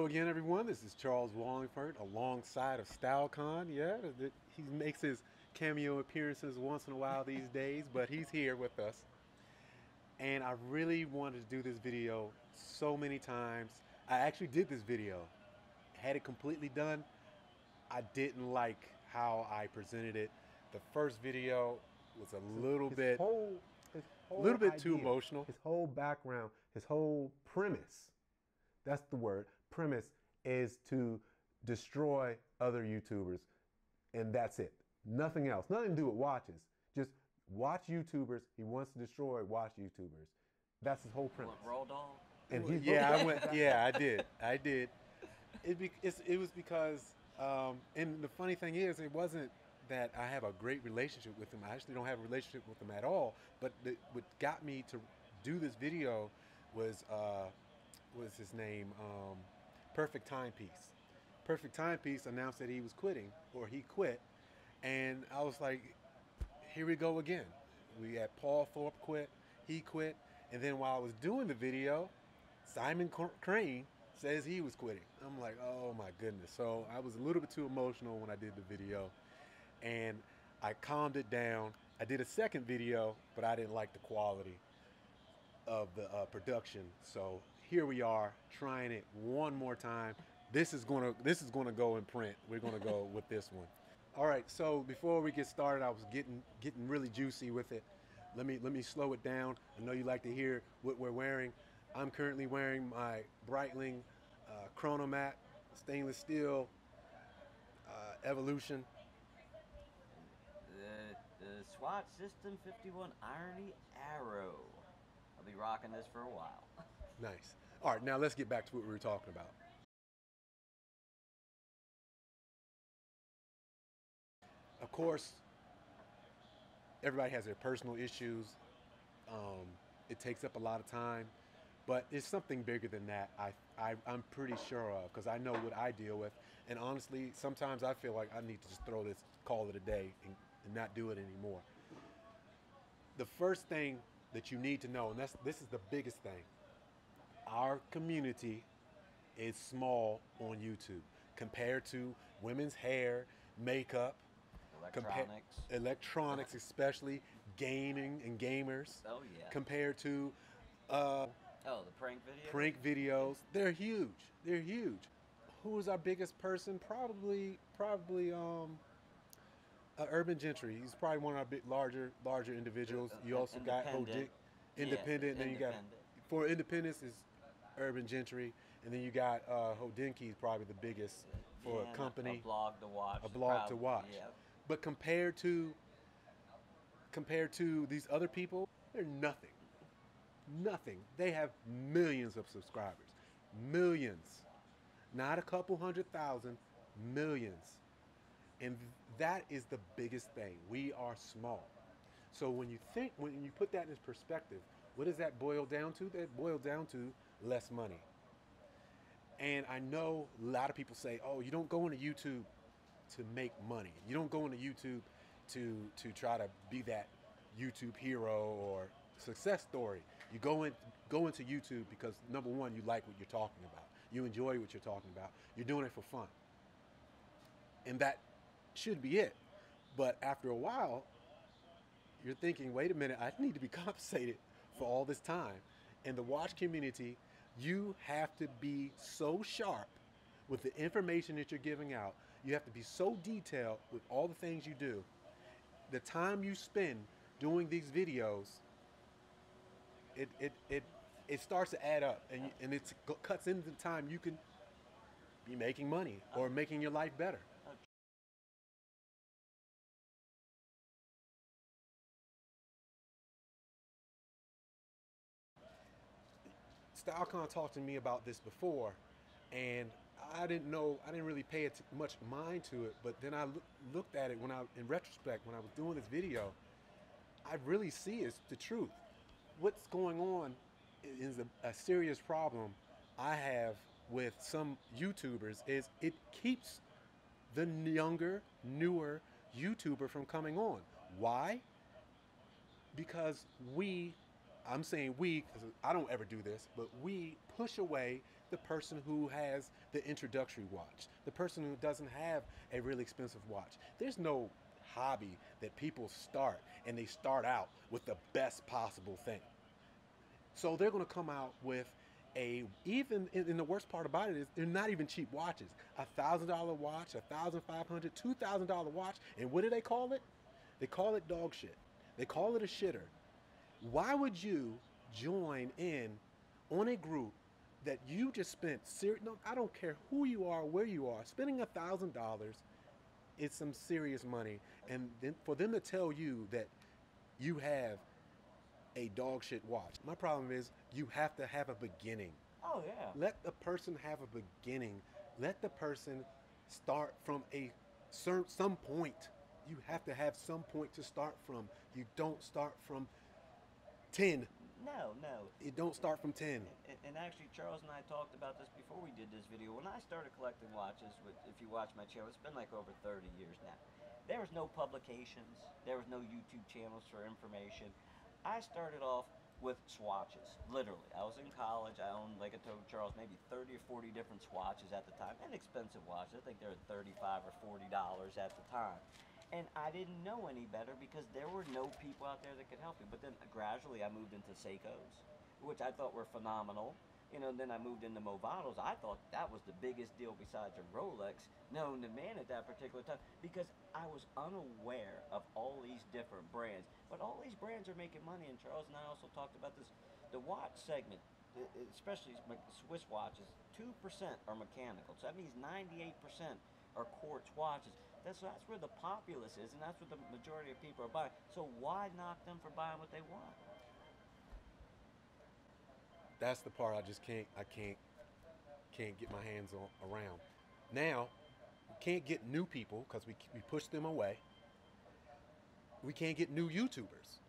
again, everyone. This is Charles Wallingford alongside of StyleCon. Yeah, he makes his cameo appearances once in a while these days, but he's here with us. And I really wanted to do this video so many times. I actually did this video, had it completely done. I didn't like how I presented it. The first video was a little bit too emotional. His whole background, his whole premise, that's the word, premise is to destroy other YouTubers. And that's it. Nothing else. Nothing to do with watches. Just watch YouTubers. He wants to destroy watch YouTubers. That's his whole premise. Roll dog? And he's I did. It was because, and the funny thing is, it wasn't that I have a great relationship with him. I actually don't have a relationship with him at all. But what got me to do this video was his name, Perfect Timepiece. Perfect Timepiece announced that he was quitting, or he quit, and I was like, here we go again. We had Paul Thorpe quit, he quit, and then while I was doing the video, Simon Crane says he was quitting. I'm like, oh my goodness. So I was a little bit too emotional when I did the video, and I calmed it down. I did a second video, but I didn't like the quality of the production. So here we are trying it one more time. This is gonna go in print. We're gonna go with this one. All right. So before we get started, I was getting really juicy with it. Let me slow it down. I know you like to hear what we're wearing. I'm currently wearing my Breitling Chronomat stainless steel Evolution. The Swatch System 51 Irony Arrow. I'll be rocking this for a while. Nice. All right, now let's get back to what we were talking about. Of course, everybody has their personal issues. It takes up a lot of time, but it's something bigger than that. I'm pretty sure of, because I know what I deal with. And honestly, sometimes I feel like I need to just call it a day and not do it anymore. The first thing that you need to know, and this is the biggest thing, our community is small on YouTube compared to women's hair, makeup, electronics, especially gaming and gamers. Oh yeah. Compared to the prank videos. Prank videos, they're huge. They're huge. Who is our biggest person? Probably Urban Gentry. He's probably one of our big larger individuals. You also got Independent. Yes, then you got, for independence is Urban Gentry, and then you got Hodinky is probably the biggest for a company. A blog to watch. A blog to watch. Yeah. But compared to these other people, they're nothing. Nothing. They have millions of subscribers. Millions. Not a couple 100,000, millions. And that is the biggest thing. We are small. So when you put that in perspective, what does that boil down to? That boils down to less money. And I know a lot of people say, oh, you don't go into YouTube to make money. You don't go into YouTube to try to be that YouTube hero or success story. You go into YouTube because, number one, you like what you're talking about. You enjoy what you're talking about. You're doing it for fun. And that should be it. But after a while, you're thinking, wait a minute, I need to be compensated for all this time. In the watch community, you have to be so sharp with the information that you're giving out. You have to be so detailed with all the things you do. The time you spend doing these videos, it starts to add up, and it cuts into the time you can be making money or making your life better. StyleCon talked to me about this before, and I didn't really pay much mind to it, but then I looked at it in retrospect, when I was doing this video, I really see it's the truth. What's going on is a serious problem I have with some YouTubers is it keeps the younger, newer YouTuber from coming on. Why? Because I'm saying we, because I don't ever do this, but we push away the person who has the introductory watch, the person who doesn't have a really expensive watch. There's no hobby that people start and they start out with the best possible thing. So they're going to come out with even in the worst part about it is they're not even cheap watches. $1,000 watch, $1,500, $2,000 watch, and what do they call it? They call it dog shit. They call it a shitter. Why would you join in on a group that you just spent? No, I don't care who you are, where you are. Spending $1,000 is some serious money, and then for them to tell you that you have a dog shit watch. My problem is you have to have a beginning. Oh yeah. Let the person have a beginning. Let the person start from some point. You have to have some point to start from. You don't start from 10. No. You don't start from 10. And actually, Charles and I talked about this before we did this video. When I started collecting watches, if you watch my channel, it's been like over 30 years now. There was no publications. There was no YouTube channels for information. I started off with swatches, literally. I was in college. I owned, like I told Charles, maybe 30 or 40 different swatches at the time. Inexpensive watches. I think they were $35 or $40 at the time. And I didn't know any better because there were no people out there that could help me. But then gradually I moved into Seikos, which I thought were phenomenal. You know, then I moved into Movados. I thought that was the biggest deal besides a Rolex known to man at that particular time because I was unaware of all these different brands. But all these brands are making money, and Charles and I also talked about this. The watch segment, especially Swiss watches, 2% are mechanical. So that means 98% are quartz watches. That's where the populace is, and that's what the majority of people are buying. So why knock them for buying what they want? That's the part I can't get my hands on around. Now, we can't get new people because we push them away. We can't get new YouTubers.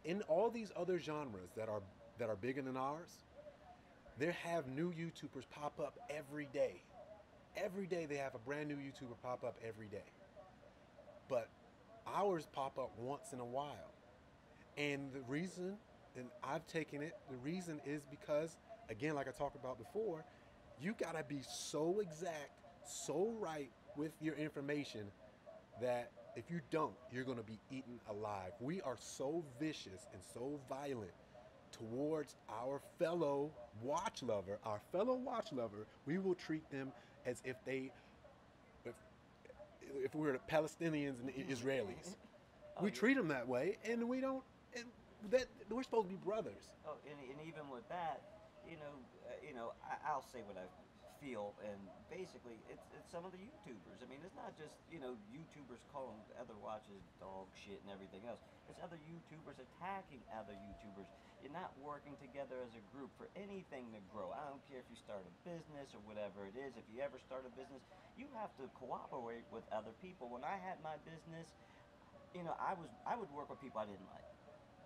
In all these other genres that are bigger than ours, there have new YouTubers pop up every day. Every day they have a brand new YouTuber pop up every day. But ours pop up once in a while. And the reason, and I've taken it, the reason is because, again, like I talked about before, you gotta be so exact, so right with your information that if you don't, you're gonna be eaten alive. We are so vicious and so violent towards our fellow watch lover, we will treat them as if we're the Palestinians and the Israelis. We treat them that way, and we don't. And we're supposed to be brothers. Oh, and even with that, I'll say what I feel, and basically, it's some of the YouTubers. I mean, it's not just YouTubers calling other watches dog shit and everything else. It's other YouTubers attacking other YouTubers. You're not working together as a group for anything to grow. I don't care if you start a business or whatever it is. If you ever start a business, you have to cooperate with other people. When I had my business, I would work with people I didn't like.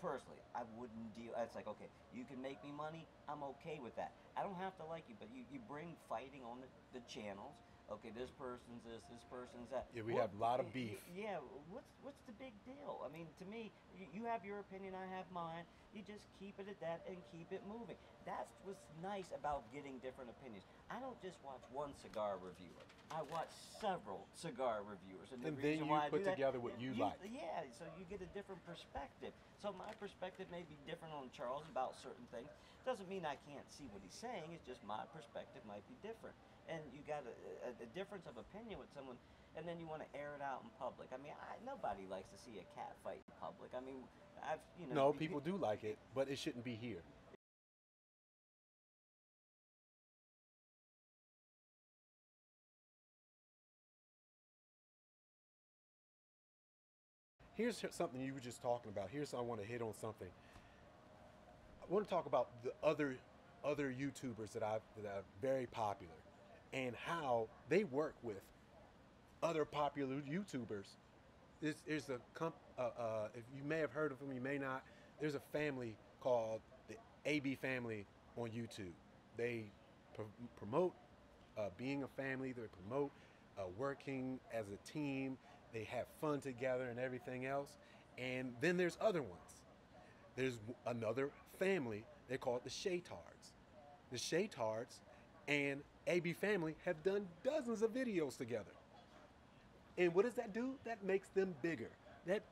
Personally, I wouldn't deal. It's like, okay, you can make me money. I'm okay with that. I don't have to like you, but you bring fighting on the channels. Okay, this person's this person's that. Yeah, we have a lot of beef. Yeah, what's the big deal? I mean, to me, you have your opinion, I have mine. You just keep it at that and keep it moving. That's what's nice about getting different opinions. I don't just watch one cigar reviewer. I watch several cigar reviewers. And then you put together what you like. Yeah, so you get a different perspective. So my perspective may be different on Charles about certain things. Doesn't mean I can't see what he's saying. It's just my perspective might be different. And you got a difference of opinion with someone, and then you want to air it out in public. I mean, nobody likes to see a cat fight in public. I mean, No, people do like it, but it shouldn't be here. Here's something you were just talking about. Here's I want to hit on something. I want to talk about the other YouTubers that are very popular and how they work with other popular YouTubers. There's if you may have heard of them, you may not. There's a family called the AB family on YouTube. They promote being a family. They promote working as a team. They have fun together and everything else. And then there's other ones. There's another family. They call it the Shaytards. The Shaytards and AB Family have done dozens of videos together. And what does that do? That makes them bigger. That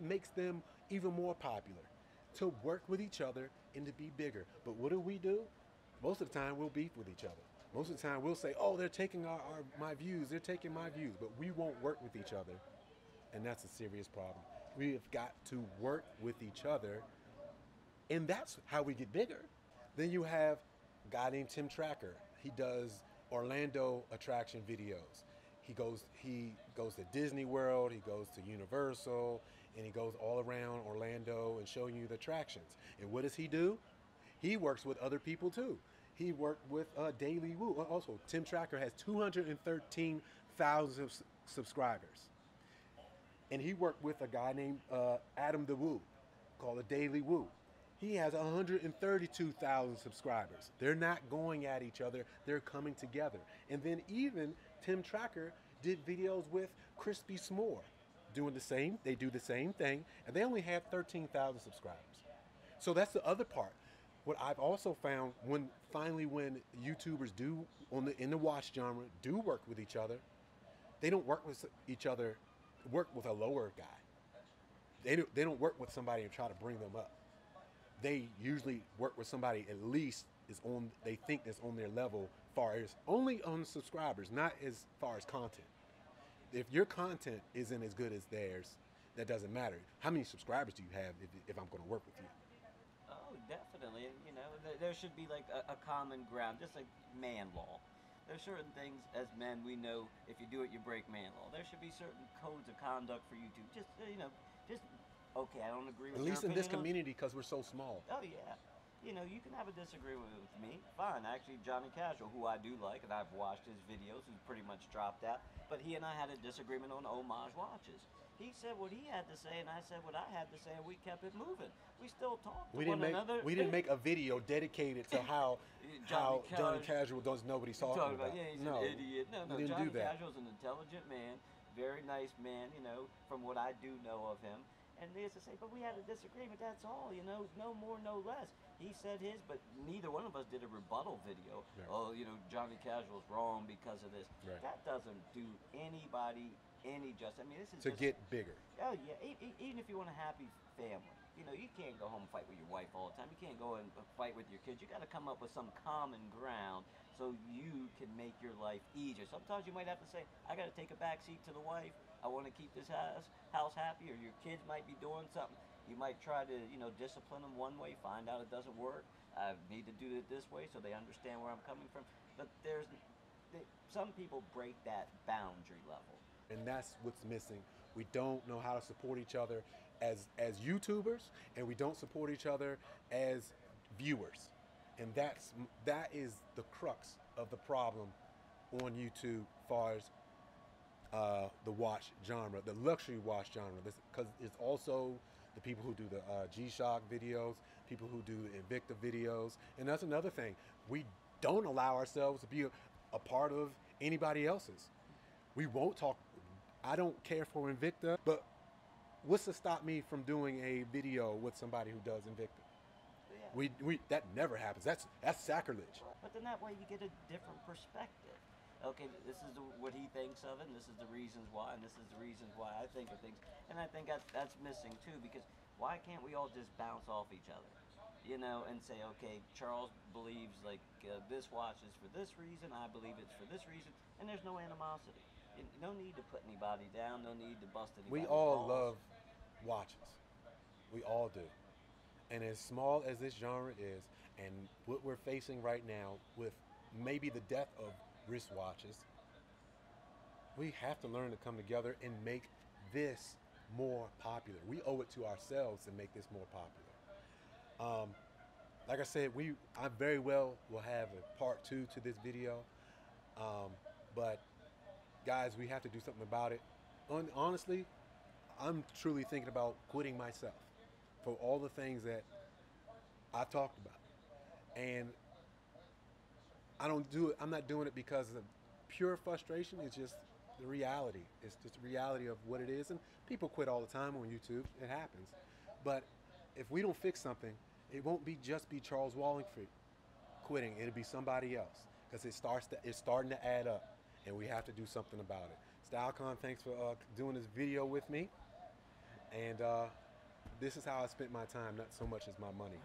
makes them even more popular. To work with each other and to be bigger. But what do? Most of the time we'll beef with each other. Most of the time we'll say, oh, they're taking my views, they're taking my views, but we won't work with each other. And that's a serious problem. We have got to work with each other, and that's how we get bigger. Then you have a guy named Tim Tracker. He does Orlando attraction videos. He goes to Disney World, he goes to Universal, and he goes all around Orlando and showing you the attractions. And what does he do? He works with other people too. He worked with Daily Woo. Also, Tim Tracker has 213,000 subscribers. And he worked with a guy named Adam the Woo, called a Daily Woo. He has 132,000 subscribers. They're not going at each other, they're coming together. And then even Tim Tracker did videos with Crispy S'more, they do the same thing, and they only have 13,000 subscribers. So that's the other part. What I've also found when YouTubers in the watch genre do work with each other, they don't work with each other, work with a lower guy. They don't work with somebody and try to bring them up. They usually work with somebody at least they think that's on their level, far as only on subscribers, not as far as content. If your content isn't as good as theirs, that doesn't matter. How many subscribers do you have if I'm going to work with you? Oh, definitely. You know, there should be like a common ground, just like man law. There's certain things as men we know if you do it, you break man law. There should be certain codes of conduct for YouTube. Just okay, I don't agree with At least in this opinion community, because we're so small. Oh yeah. You know, you can have a disagreement with me. Fine. Actually, Johnny Casual, who I do like, and I've watched his videos, who's pretty much dropped out. But he and I had a disagreement on homage watches. He said what he had to say, and I said what I had to say, and we kept it moving. We still talked to one another. We didn't make a video dedicated to how Johnny Casual doesn't know what he's talking about. Yeah, he's an idiot. No, we didn't Johnny do that. Casual's an intelligent man, very nice man, you know, from what I do know of him. And they used to say, but we had a disagreement, that's all, you know, no more, no less. He said his, but neither one of us did a rebuttal video. Yeah. Oh, you know, Johnny Casual's wrong because of this. Right. That doesn't do anybody any justice. I mean, this is to get bigger. Oh, yeah, even if you want a happy family. You know, you can't go home and fight with your wife all the time. You can't go and fight with your kids. You got to come up with some common ground so you can make your life easier. Sometimes you might have to say, I got to take a back seat to the wife. I want to keep this house happy, or your kids might be doing something. You might try to, you know, discipline them one way, find out it doesn't work. I need to do it this way so they understand where I'm coming from. But some people break that boundary level. And that's what's missing. We don't know how to support each other as YouTubers, and we don't support each other as viewers. And that is the crux of the problem on YouTube as far as the watch genre, the luxury watch genre, because it's also the people who do the G-Shock videos, people who do the Invicta videos, and that's another thing. We don't allow ourselves to be a part of anybody else's. We won't talk. I don't care for Invicta, but what's to stop me from doing a video with somebody who does Invicta? Yeah. That never happens. That's sacrilege. But then that way you get a different perspective. Okay, this is what he thinks of it, and this is the reasons why, and this is the reasons why I think of things. And I think that's missing too, because why can't we all just bounce off each other? You know, and say, okay, Charles believes like this watch is for this reason, I believe it's for this reason, and there's no animosity. No need to put anybody down, no need to bust anybody. We all love watches. We all do. And as small as this genre is, and what we're facing right now with maybe the death of wristwatches, we have to learn to come together and make this more popular. We owe it to ourselves to make this more popular. Like I said, I very well will have a part 2 to this video, but guys, we have to do something about it. Honestly, I'm truly thinking about quitting myself for all the things that I talked about. And I'm not doing it because of pure frustration. It's just the reality. It's just the reality of what it is. And people quit all the time on YouTube. It happens. But if we don't fix something, it won't just be Charles Wallingford quitting. It'll be somebody else. because it's starting to add up, and we have to do something about it. StyleCon, thanks for doing this video with me, and this is how I spent my time, not so much as my money.